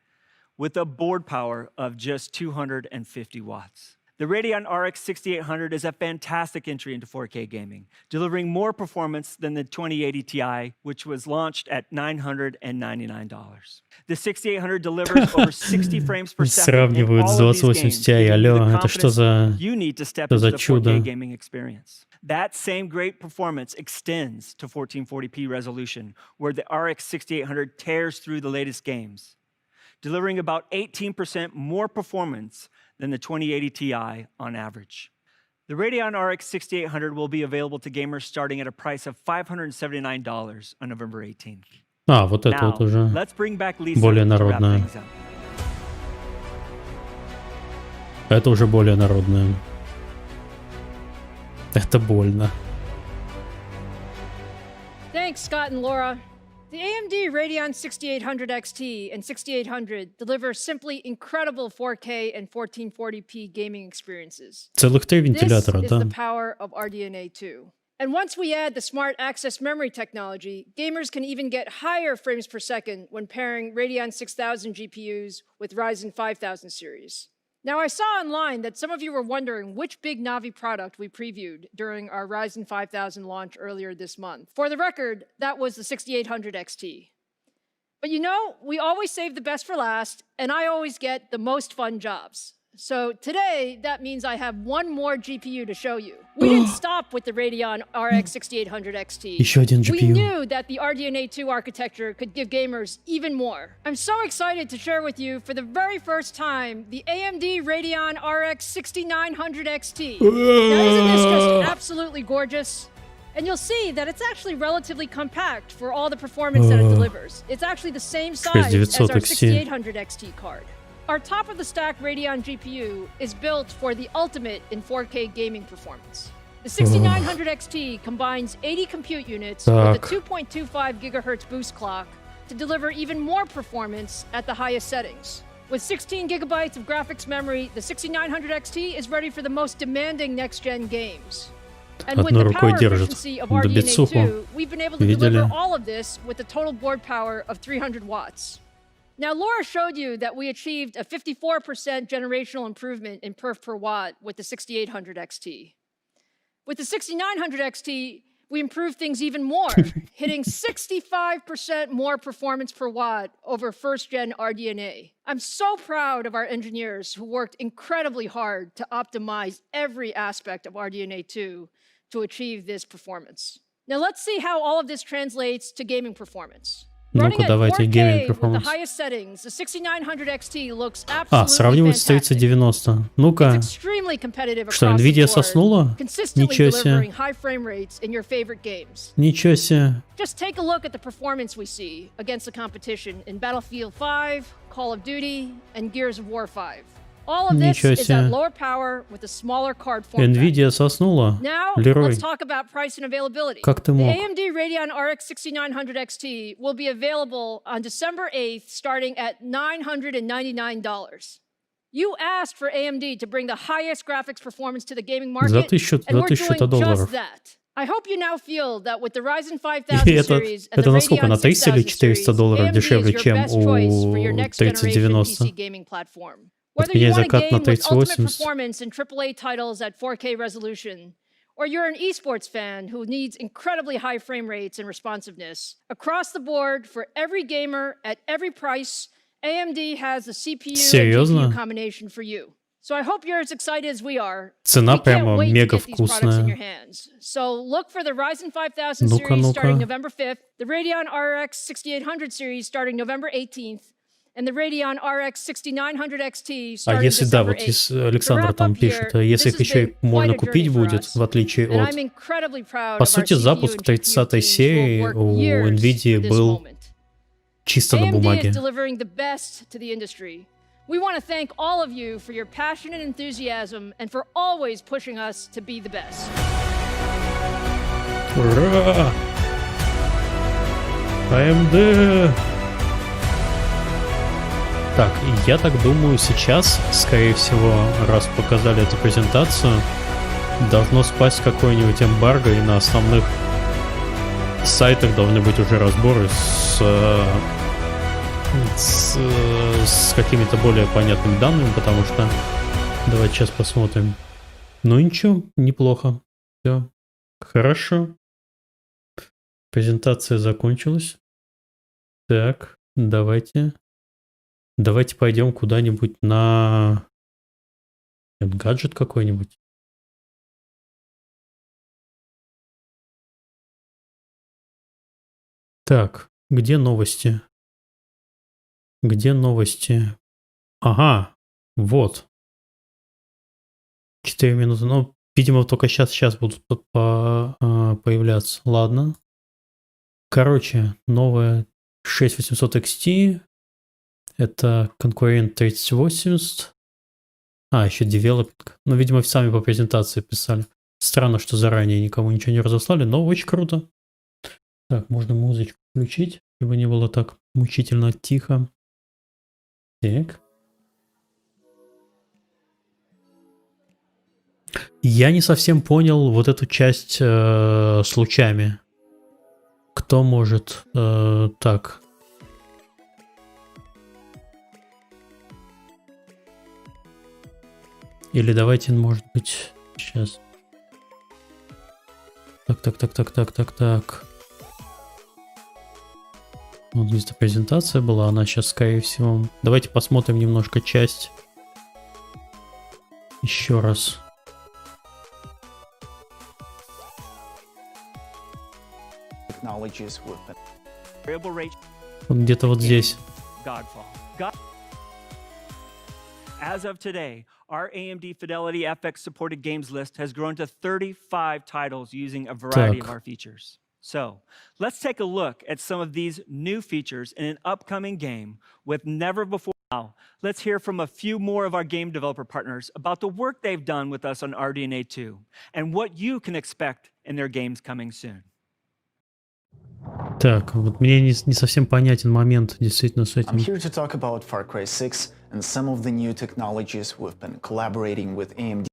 with a board power of just 250 watts. The Radeon RX 6800 is a fantastic entry into 4K gaming, delivering more performance than the 2080 Ti, which was launched at $999. The 6800 delivers over 60 frames per second in Сравнивают с all of these 2080 games, Ti. giving you Алло, the это что confidence за... you need to step что into за the 4K чудо? gaming experience. That same great performance extends to 1440p resolution, where the RX 6800 tears through the latest games, delivering about 18% more performance than the 2080 Ti on average. The Radeon RX 6800 will be available to gamers starting at a price of $579 on November 18th. А, вот это Now, вот уже let's bring back Lisa более to wrap народное. things up. Это уже более народное. Это больно. Thanks, Scott and Laura. The AMD Radeon 6800 XT and 6800 deliver simply incredible 4K and 1440p gaming experiences. Целых 3 This вентилятора, is да. the power of RDNA 2. And once we add the smart access memory technology, gamers can even get higher frames per second when pairing Radeon 6000 GPUs with Ryzen 5000 series. Now, I saw online that some of you were wondering which big Navi product we previewed during our Ryzen 5000 launch earlier this month. For the record, that was the 6800 XT. But you know, we always save the best for last, and I always get the most fun jobs. So today, that means I have one more GPU to show you. We didn't stop with the Radeon RX 6800 XT. Еще один We GPU. knew that the RDNA 2 architecture could give gamers even more. I'm so excited to share with you for the very first time the AMD Radeon RX 6900 XT. Now, isn't this just absolutely gorgeous? And you'll see that it's actually relatively compact for all the performance that it delivers. It's actually the same size as our 6800 XT card. Our top-of-the-stack Radeon GPU is built for the ultimate in 4K gaming performance. The 6900 XT combines 80 compute units with a 2.25 gigahertz boost clock to deliver even more performance at the highest settings. With 16 gigabytes of graphics memory, the 6900 XT is ready for the most demanding next-gen games. And with the power efficiency of RDNA 2, we've been able to deliver all of this with a total board power of 300 watts. Now, Laura showed you that we achieved a 54% generational improvement in perf per watt with the 6800 XT. With the 6900 XT, we improved things even more, hitting 65% more performance per watt over first-gen RDNA. I'm so proud of our engineers who worked incredibly hard to optimize every aspect of RDNA 2 to achieve this performance. Now, let's see how all of this translates to gaming performance. Ну-ка, давайте гейминг перформанс. А, сравнивать с 3090. Ну-ка. Что, Nvidia соснула? Ничего себе. Ничего себе. Just take a look at the performance we see against the competition in Battlefield 5, Call of Duty, and Gears of War 5. All of this is at lower power with a smaller card form factor. Nvidia соснула. Now, Лерой. let's talk about price and availability. Как ты The мог? AMD Radeon RX 6900 XT will be available on December 8th, starting at $999. You asked for AMD to bring the highest graphics performance to the gaming market, and we're doing just that. I hope you now feel that with the Ryzen 5000 series and the насколько, на Radeon 300 или 6000 series, $400 AMD is дешевле, your чем best choice for your у next generation 3090? PC gaming platform. Whether you Отменяй want to закат на game with ultimate 3080. performance in AAA titles at 4K resolution, or you're an esports fan who needs incredibly high frame rates and responsiveness, across the board for every gamer at every price, AMD has the CPU Серьезно? and GPU combination for you. So I hope you're as excited as we are. Цена We can't прямо wait to мега get these products in your вкусная. hands. So look for the Ryzen 5000 Ну-ка, series starting ну-ка. November 5th, the Radeon RX 6800 series starting November 18th, and the Radeon RX 6900 XT А starting если да, December вот 8th. если Александр там пишет, если их еще и можно купить будет, в отличие And от... I'm incredibly proud По of our сути, CPU запуск and GPU 30-й teams who have серии worked у years NVIDIA for this был moment. чисто на AMD is бумаге. delivering the best to the industry. We want to thank all of you for your passion and enthusiasm and for always pushing us to be the best. Ура! AMD! Так, я так думаю, сейчас, скорее всего, раз показали эту презентацию, должно спасть какой-нибудь эмбарго, и на основных сайтах должны быть уже разборы с какими-то более понятными данными, потому что давайте сейчас посмотрим. Ну ничего, неплохо. Все хорошо. Презентация закончилась. Так, давайте пойдем куда-нибудь на гаджет какой-нибудь. Так, где новости? Где новости? Ага, вот. 4 минуты. Ну, видимо, только сейчас будут появляться. Ладно. Короче, новая 6800 XT. Это конкурент 3080. А, еще девелопинг. Ну, видимо, сами по презентации писали. Странно, что заранее никому ничего не разослали, но очень круто. Так, можно музычку включить, чтобы не было так мучительно тихо. Так. Я не совсем понял вот эту часть с лучами. Кто может... так. Или давайте, может быть, сейчас. Так. Вот где-то презентация была, она сейчас, скорее всего... Давайте посмотрим немножко часть. Еще раз. Вот где-то вот здесь. As of today, our AMD Fidelity FX supported games list has grown to 35 titles using a variety of our features. So, let's take a look at some of these new features in an upcoming game with never before. Now, let's hear from a few more of our game developer partners about the work they've done with us on RDNA 2 and what you can expect in their games coming soon. Так, вот мне не совсем понятен момент действительно с этим. I'm here to talk about Far Cry 6 and some of the new technologies we've been collaborating with AMD.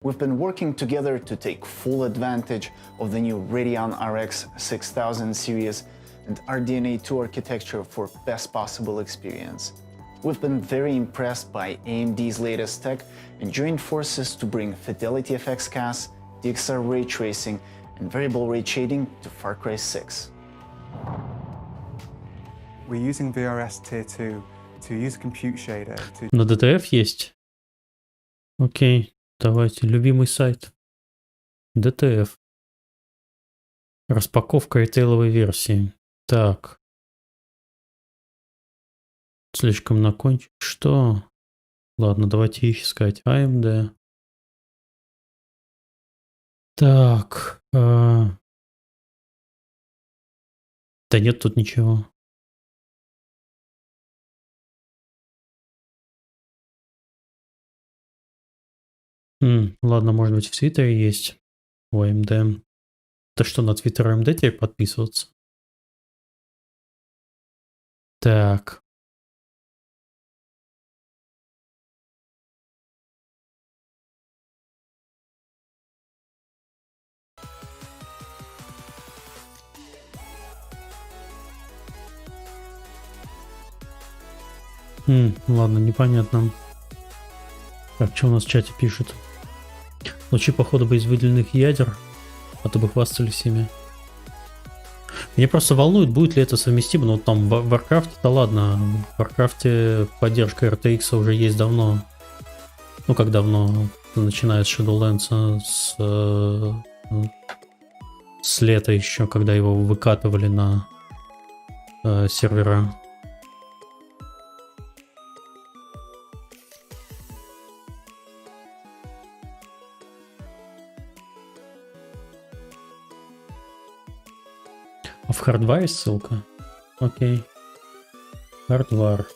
We've been working together to take full advantage of the new Radeon RX 6000 series and RDNA 2 architecture for best possible experience. We've been very impressed by AMD's latest tech and joined forces to bring Fidelity FX CAS, DXR ray tracing, and variable rate shading to Far Cry 6. We're using VRS Tier 2 to use compute shader to... На DTF есть? Окей, давайте. Любимый сайт. DTF. Распаковка ритейловой версии. Так. Слишком накончен. Что? Ладно, давайте их искать. AMD. Так. Да нет тут ничего. Ладно, может быть в Твиттере есть у AMD. Да что, на Твиттер AMD теперь подписываться? Так. Ладно, непонятно. Так, что у нас в чате пишут? Лучи по ходу выделенных ядер а то бы хвастались ими. Меня просто волнует, будет ли это совместимо. Ну, там в Warcraft-то ладно. В Warcraft поддержка RTX уже есть давно. Ну, как давно? Начиная с Shadowlands, с лета еще, когда его выкатывали на сервера. А в Hardware ссылка? Окей. Hardware.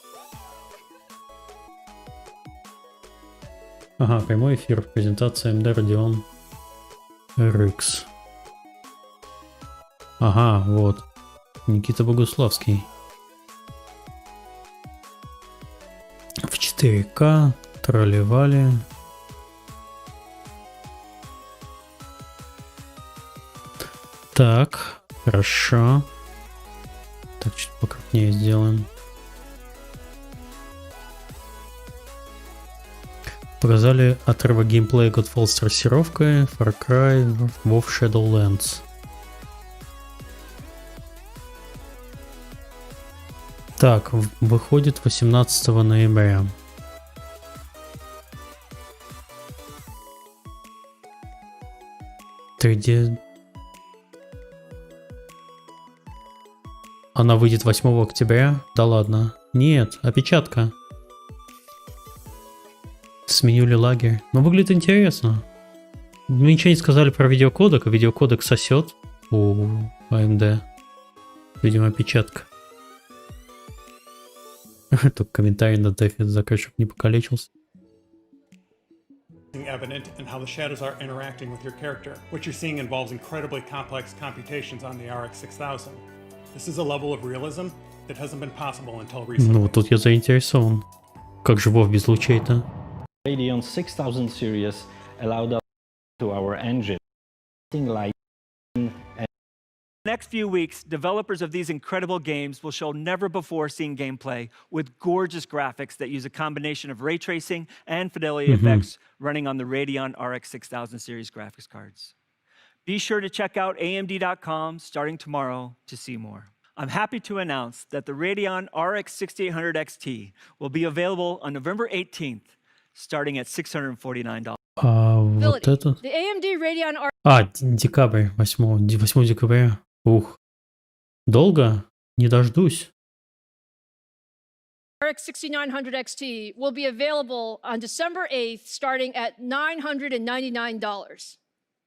Ага, прямой эфир, презентация AMD Radeon RX. Ага, вот. Никита Богуславский. В 4К тролливали. Так, хорошо. Так, чуть покрупнее сделаем. Показали отрывок геймплея Godfall с трассировкой, Far Cry, WoW Shadowlands. Так, выходит 18 ноября. Она выйдет 8 октября? Да ладно. Нет, опечатка. Сменили лагерь. Но выглядит интересно. Мы ничего не сказали про видеокодек, а видеокодек сосет у AMD. Видимо, опечатка. Только комментарий на дефе заказчик не покалечился. Evident in how the shadows are interacting with your character. What you're seeing involves incredibly complex computations on the RX 6000. This is a level of realism that hasn't been possible until recently. Ну, тут я заинтересован. Как же WoW без лучей-то? Radeon 6000 series allowed us to our engine. Like Next few weeks, developers of these incredible games will show never-before-seen gameplay with gorgeous graphics that use a combination of ray tracing and fidelity effects running on the Radeon RX 6000 series graphics cards. Be sure to check out AMD.com starting tomorrow to see more. I'm happy to announce that the Radeon RX 6800 XT will be available on November 18th, starting at $649. А вот это... The AMD Radeon RX А, декабрь, 8 декабря. Ух. Долго? Не дождусь. RX 6900 XT will be available on December 8th, starting at $999.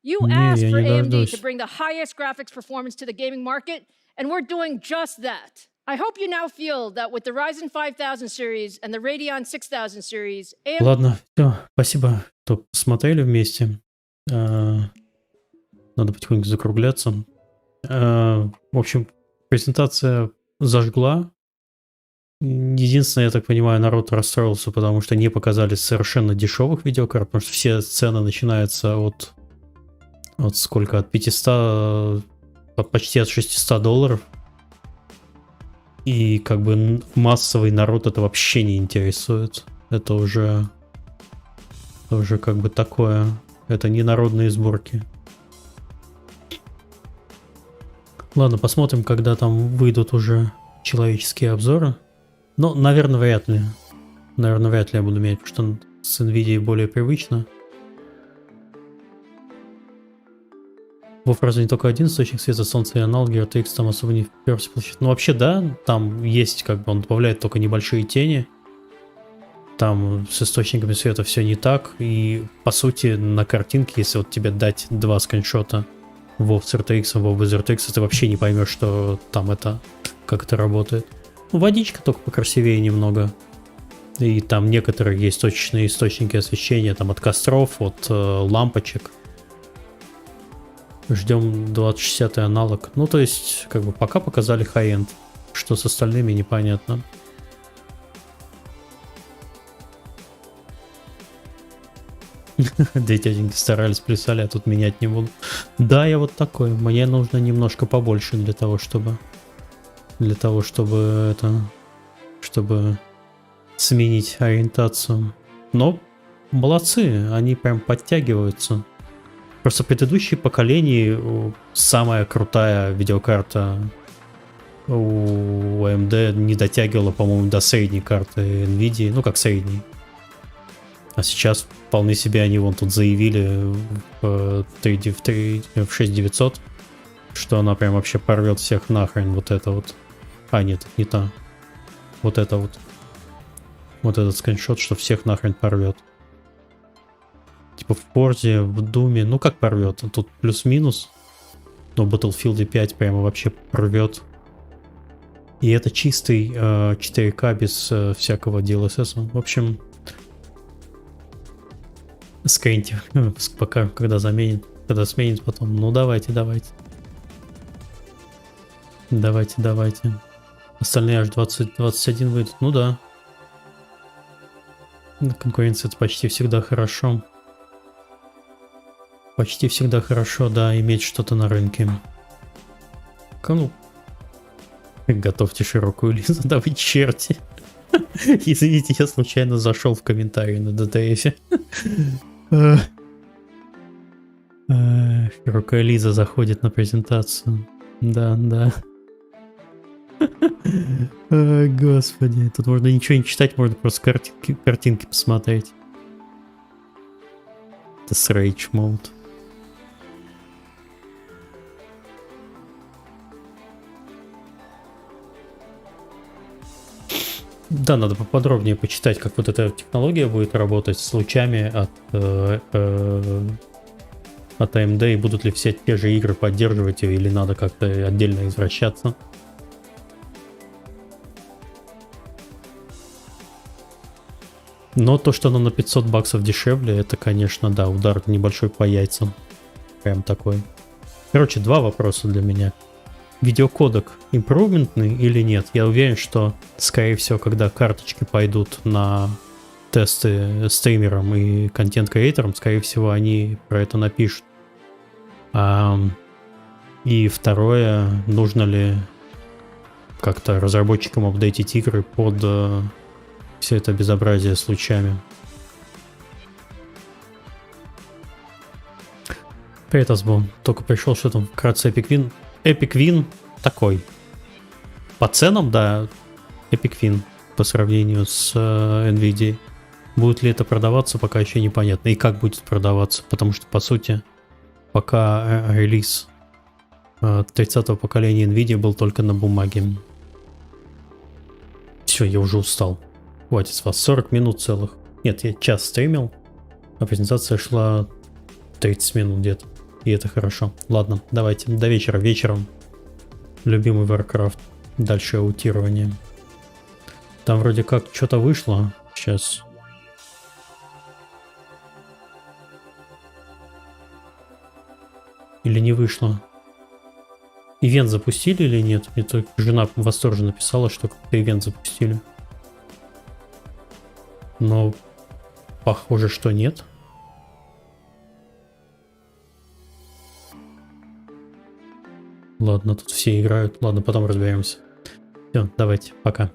You asked for AMD to bring the highest graphics performance to the gaming market, and we're doing just that. I hope you now feel that with the Ryzen 5000 series and the Radeon 6000 series, AMD... Ладно, все, спасибо, что посмотрели вместе. Надо потихоньку закругляться. В общем, презентация зажгла. Единственное, я так понимаю, народ расстроился, потому что не показали совершенно дешевых видеокарт, потому что все цены начинаются от сколько? От 500, почти от $600. И как бы массовый народ это вообще не интересует. Это уже как бы такое. Это не народные сборки. Ладно, посмотрим, когда там выйдут уже человеческие обзоры. Но, наверное, вряд ли. Наверное, вряд ли я буду менять, потому что с NVIDIA более привычно. WoW разве не только один источник света, солнца и аналоги, RTX там особо не вперся получить. Ну, вообще, да, там есть, как бы, он добавляет только небольшие тени. Там с источниками света все не так. И, по сути, на картинке, если вот тебе дать два скриншота WoW с RTX, WoW без RTX, ты вообще не поймешь, что там это, как это работает. Ну, водичка только покрасивее немного. И там некоторые есть точечные источники освещения, там от костров, от лампочек. Ждем 2060 аналог. Ну, то есть, как бы пока показали хай-энд. Что с остальными, непонятно. Две тетеньки старались, плясали, а тут менять не буду. Да, я вот такой. Мне нужно немножко побольше для того, чтобы сменить ориентацию. Но молодцы, они прям подтягиваются. Просто предыдущие поколения самая крутая видеокарта у AMD не дотягивала, по-моему, до средней карты NVIDIA, ну как средней. А сейчас вполне себе они вон тут заявили в 6900, что она прям вообще порвет всех нахрен. Вот это вот. А, нет, это не та. Вот это вот. Вот этот скриншот, что всех нахрен порвет. Типа в Forza, в Думе, ну как порвет? Тут плюс-минус. Но в Battlefield 5 прямо вообще порвет. И это чистый 4К без всякого DLSS. В общем, скриньте, пока, когда заменит, когда сменит потом. Ну давайте. Давайте. Остальные аж 20-21 выйдут. Ну да. Конкуренция это почти всегда хорошо. Почти всегда хорошо, да, иметь что-то на рынке. Ну, готовьте широкую лизу, да вы черти. Извините, я случайно зашел в комментарии на ДТФ. Широкая лиза заходит на презентацию. Да. Ой, господи, тут можно ничего не читать, можно просто картинки посмотреть. Это с Rage Mode. Да, надо поподробнее почитать, как вот эта технология будет работать с лучами от AMD, и будут ли все те же игры поддерживать ее, или надо как-то отдельно извращаться. Но то, что она на $500 дешевле, это, конечно, да, удар небольшой по яйцам. Прям такой. Короче, два вопроса для меня. Видеокодек импрувментный или нет? Я уверен, что, скорее всего, когда карточки пойдут на тесты стримерам и контент-креаторам, скорее всего, они про это напишут. И второе, нужно ли как-то разработчикам апдейтить игры под все это безобразие с лучами. Привет, Асбон. Только пришел, что там вкратце Epic Win. Epic Win такой. По ценам, да, Epic Win по сравнению с NVIDIA. Будет ли это продаваться, пока еще непонятно. И как будет продаваться. Потому что, по сути, пока релиз 30-го поколения NVIDIA был только на бумаге. Все, я уже устал. Хватит с вас 40 минут целых. Нет, я час стримил, а презентация шла 30 минут где-то. И это хорошо. Ладно, давайте до вечера. Вечером любимый Warcraft. Дальше аутирование. Там вроде как что-то вышло. Сейчас. Или не вышло? Ивент запустили или нет? Мне только жена восторженно написала, что какой-то ивент запустили. Но похоже, что нет. Ладно, тут все играют. Ладно, потом разберемся. Все, давайте, пока.